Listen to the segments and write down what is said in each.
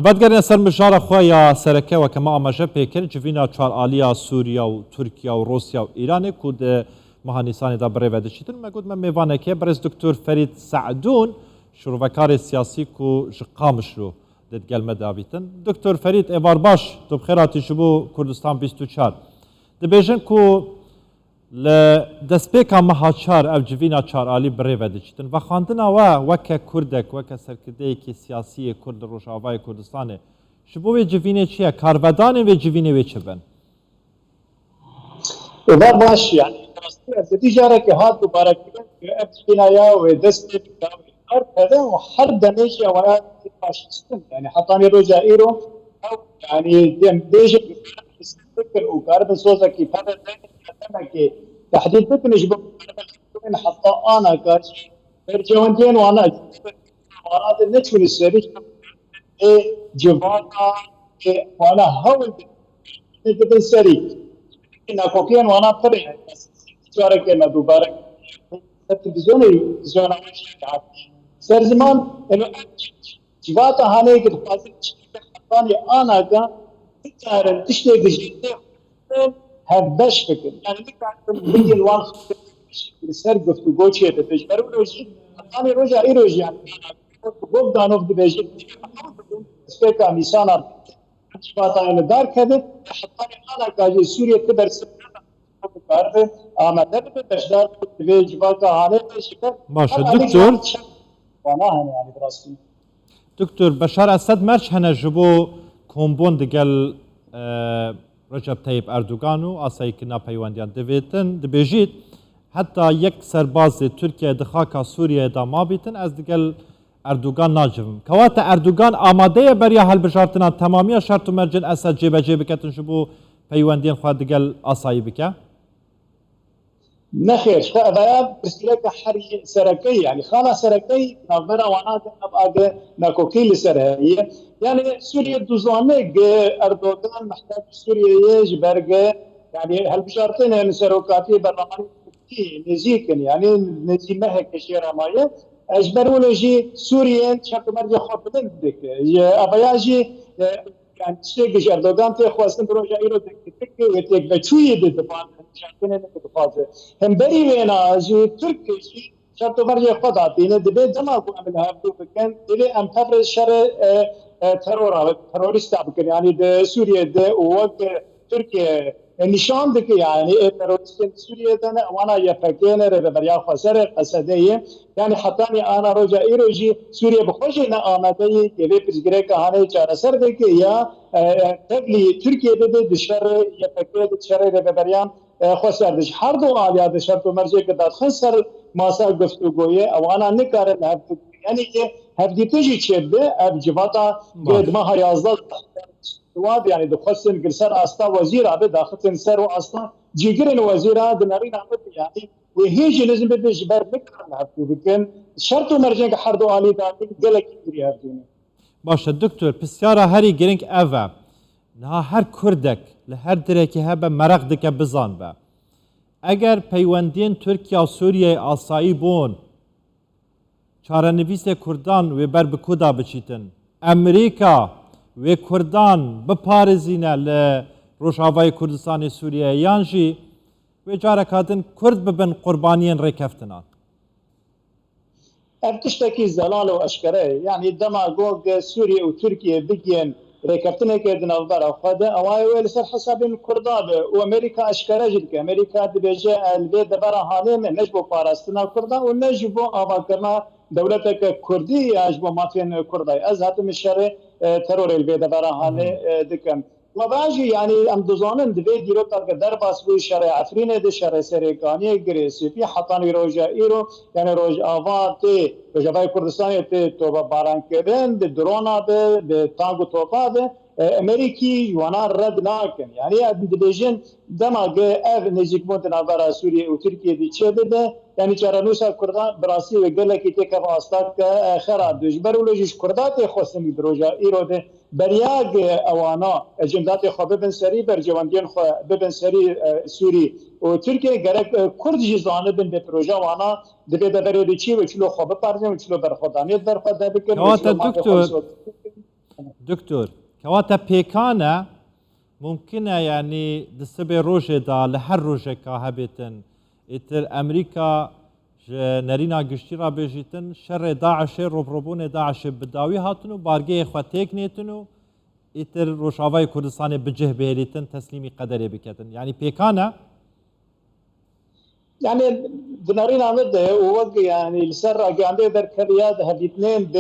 بعد گرین سر مجار خواه سرکه و کما آماجه پیکر جوینا چار آلیا سوریا و ترکیا و روسیا و ایران کود مهانیسانی دا بره وده چیتن مگود من میوانه که برز دکتور فرید سعدون شروعکار سیاسی کو جقامش رو دید گلمه داویتن دکتور فرید ایوار باش تو بخیراتی شبو کردستان 24 دبیجن کو لدسپیکا مهاچار او جوینا چار آلی بره وده چیتن و خواندنا وکه کردک وکه سرکرده که سیاسی کرد روشاوای کردستانه شبو وی جوینه چیه؟ کاربدان وی جوینه وی چه بن؟ ایوار باش یعنی راستی از جاره که هات دوباره کردن که ابتنا یا و دسپیکا هر کده و هر دنیش یا ویا فاشیستن یعنی حتانی رو جائرو يعني بيجي فكر وكارب صوصة كي هذا الثاني كي تحديد فكر نجيب حتى انا كاش برجوانتين وانا وانا نتشوي السريج جوانا وانا هول بدن سري انا كوكين وانا طريق جارة كنا دوباره تلفزيون سر زمان انه جواتا هاني كده فاضل حطاني انا كان تجارة تشتري جديد هبش فكر يعني ذيك بيجي الوان سر قفت قوتشي تجبر ولوجي حطاني رجع ايروجي يعني بوب دانوف دبيجي سبيكا ميسانا جواتا انا دار كده حطاني انا كاجي سوريا تبر كارد آمده به تشدار به جواتا هاني شكر باشه دکتر وانا هني يعني براسي دکتر بشار اسد مرچ هنه جبو کمبون دگل رجب طیب اردوغان و آسایی که ناپیوندیان دویتن دبیجید حتی یک سرباز ترکیه دخاکا سوریه دا ما بیتن از دگل اردوغان ناجبم کوات اردوغان آماده بریا حل بجارتنا تمامی شرط و مرجن اسد جیبه جیبه کتن شبو پیوندین خواه دگل آسایی بکه نخير فأبايا برسلك حري سركي يعني خانا سركي نظرة وانا أبقى ناكوكي لسرهي يعني سوريا دوزانك أردوغان محتاج سوريا يجبرق يعني هالبشارتين يعني سروكاتي برلماني نزيكن يعني نزي مهك شيرا مايا أجبرولوجي سوريا شكل مرجع خطبين بدك أبايا جي يعني تشتغل اردوغان تخواستن بروجا ايرو تك وتك بچوي د دفان شاتنه نه دفاعه هم بري وینا جي ترکي شرط برجه خدا دینه د به جما کو عمل هفتو كان دي ام تفر شر تروريست ابكن يعني د سوريا د وقت تركيا نشان دك يعني تروريست سوريا ده وانا يفكين ربريا خسر قصديه يعني حتى انا رجع ايروجي سوريا بخوجنا امده كي بيجري كهانه چارسر دك يا تبلي تركيا ده دشر يفكين دشر ربريان خسر دش هر دو آلیا دشر تو مرجع كده خسر ماسا گفتگویه اوانا نکارن هفت یعنی که هفتی تجی چبه اب جواتا که دماغ یازده دواد يعني دخلسن قرصر أستا وزير عبد داخلسن سر وأستا جيجرن وزيرا دنارين عبد يعني وهيج لازم بده جبر بكرنا هفتو بكن شرط ومرجع حردو علي داخل قلق يدري هفتوني باشه دکتر بسیارا هری گرینگ اوه نها هر کردک لهر درکی هبه مرق دکه بزان به اگر پیوندین ترکیه و سوریه آسایی بون چارنویس کردان و بر بکودا بچیتن امریکا و کردان بپارزینه لروشاوای کردستان سوریه یانجی و جارکاتن کرد ببن قربانیان ریکفتنان تشتكي زلال واشكره يعني دما جوج سوريا وتركيا بيجين ركبتنا كردنا الضرر خذ اواي ولسر حساب الكرداب وامريكا اشكره جدك امريكا دبجه البيت دبر حاله من نجبو باراستنا كردا ونجبو اباكرنا دولتك كردي اجبو مافين كرداي از هاتم الشر ترور البيت دبر حاله دكم وباجي يعني ام دوزانن دبي ديرو تلك درباس بو شرع عفرين دي شرع سريكاني جريسي في حطاني روجا ايرو يعني روج افاتي روجا كردستان تي توبا باران كدن بدرونا بتانغو توبا امريكي وانا رد ناكن يعني دبيجن دماغ اف نجيك مونت نافارا سوريا وتركيا دي تشبه يعني چرانوسا كردان براسي وگلكي تك واسطات خراب دجبر ولوجيش كردات خوسمي دروجا ايرو ده برياج اوانا اجندات خو ببن سري برجواندين خو ببن سري سوري وتركيا گرك كرد جزانه بن بروجا وانا دبي دبر دي چي وچلو خو بپارجن وچلو برخدانيت برخدا بكن نوات دكتور دكتور كواتا بيكانا ممكنة يعني دسبي روجه دا لحر روجه كهبتن اتر أمريكا نرينا قشتيرا بيجيتن شر داعش روبروبون داعش بداوي هاتنو بارجي اخواتيك نيتنو اتر روشاواي كردستان بجه بهليتن تسليمي قدري بكتن يعني بيكانا يعني بنارين عمده ووق يعني السر عندي در كرياد هذه اثنين ب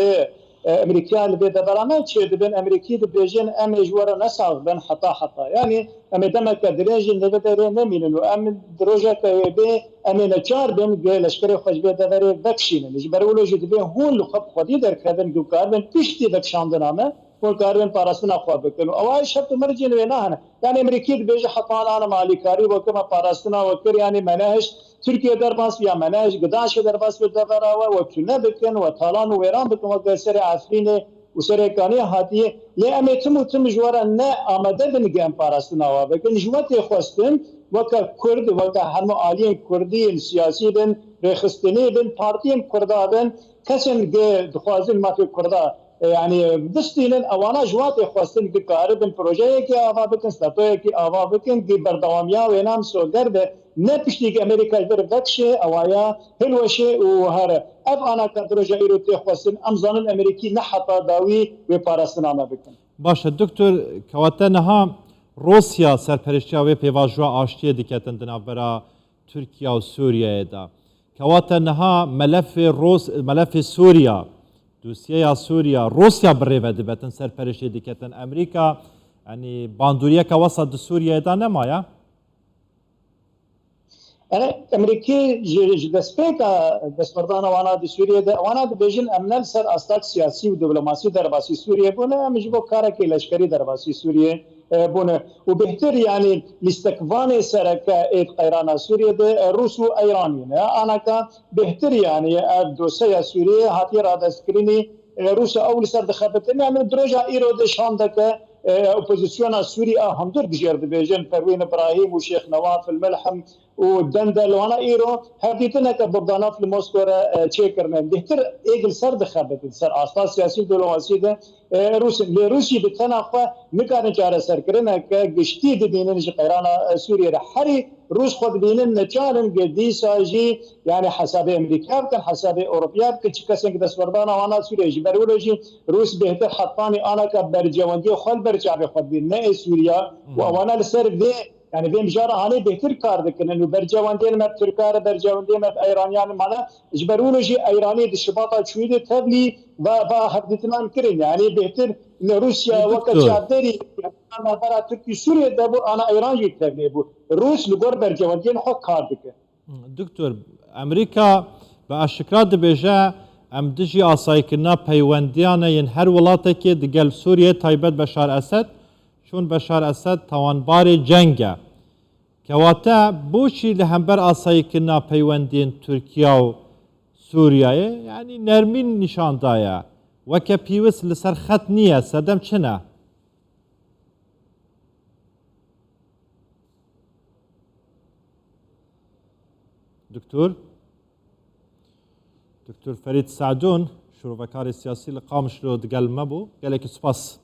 امريكان اللي بده برامج شيء بين امريكي بيجين ام جوار نسعى بين حطا يعني ام دمك دريج اللي بده نمين انه ام دروجه بي ام نچار بين لشكري خوش بده در بكشين اللي برولو جد بين هون لخب خدي در كذن جو كاربن بيشتي بكشاندنامه والكاربن باراسنا خو بكنو اواي شرط مرجين وينها يعني امريكي بيجي حطانا انا مالكاري وكما باراسنا وكر يعني مناهج تركيا درباس يا مناهج قداش درباس بالدفراوه وبتنا بكن وطالان ويران بكن وكسر عفرين وسر كاني هاتيه لأمي تم جوارا نا آمده بنجام باراسنا وبكن جواتي خواستن وكا كرد وكا هم عاليين كردي سياسي بن رخصتني بن بارتين كردا بن كسن دخوازن ما في كردا يعني دستين اوانا جوات خواستن کی کار بن پروژه کی آوا بکن ستاتو کی آوا بکن کی بردوامیا و نام سو درب نه پشتی کی امریکا در وکشه اوایا هلوشه و هر اف انا پروژه ایرو تی خواستن امزان امریکی نه حتا داوی و پاراستنامه بکن باشه دکتور کواتنها روسیا سرپرشتیا و پیواژوا آشتی دکتن دنابرا ترکیه و سوریه دا کواتنها ملف سوریا دوسیه سوریا روسیا بریوه دبتن سرپرشتی دکتن امریکا يعني باندوريا كوسط سوريا دا نمايا انا امريكي دسبيكا دسبردانا وانا دي سوريا دا وانا دي بيجن امنال سر استاك سياسي ودبلوماسي درباسي سوريا بونا مجبو كاركي لشكري درباسي سوريا بونا وبهتر يعني لاستكفاني سركا ايد قيرانا سوريا دا روسو ايرانيين انا كا بهتر يعني دوسيا سوريا هاتي رادا سكريني روسيا اول سر دخبتني يعني دروجا ايرو دشاندك اوبوزيسيون سوريا هم دور بجير دبيجن پروين ابراهيم وشيخ نواف الملحم ودندل وانا ايرو هديتنا كبردانا في موسكو تشيكرنا بهتر ايجل سر دخبت سر اساس سياسي دبلوماسي ده روسي بتناقه مكان جاره سر كرنا كجشتي دينن قيرانا سوريا حري روس خود بينن نچالن قدي ساجي يعني حساب امريكا كان حساب اوروبيا كتشكسن دسوردانا وانا سوريا جبرولوجي روس بهتر حطاني انا كبرجوندي خل برجع خود بين سوريا وانا لسر في يعني في مجارة هاني بهتر كار دكن انه برجواندي ما تركار برجواندي ما ايرانيان معنا جبرولوجي ايراني دشباطه شويده تبلي وهدتنا كرين يعني بهتر ان روسيا وقت شادري انا برا تركي سوريا دبو انا ايران جيتبني بو روس لغور برجواندي خو كار دكن دكتور امريكا باشكرا دبيجا ام دجي اسايكنا پيونديانا ين هر ولاتك دگل سوريا تايبت بشار اسد چون بشار اسد توانبار جنگه كواتا بوشي لهمبر اسايكنا پيوندين تركيا و سوريا يعني نرمين نشان دايا وكا بيوس لسر خط نية سدم چنه دكتور فريد سعدون شروفكاري السياسي لقامش له دقل مبو قال لك سباس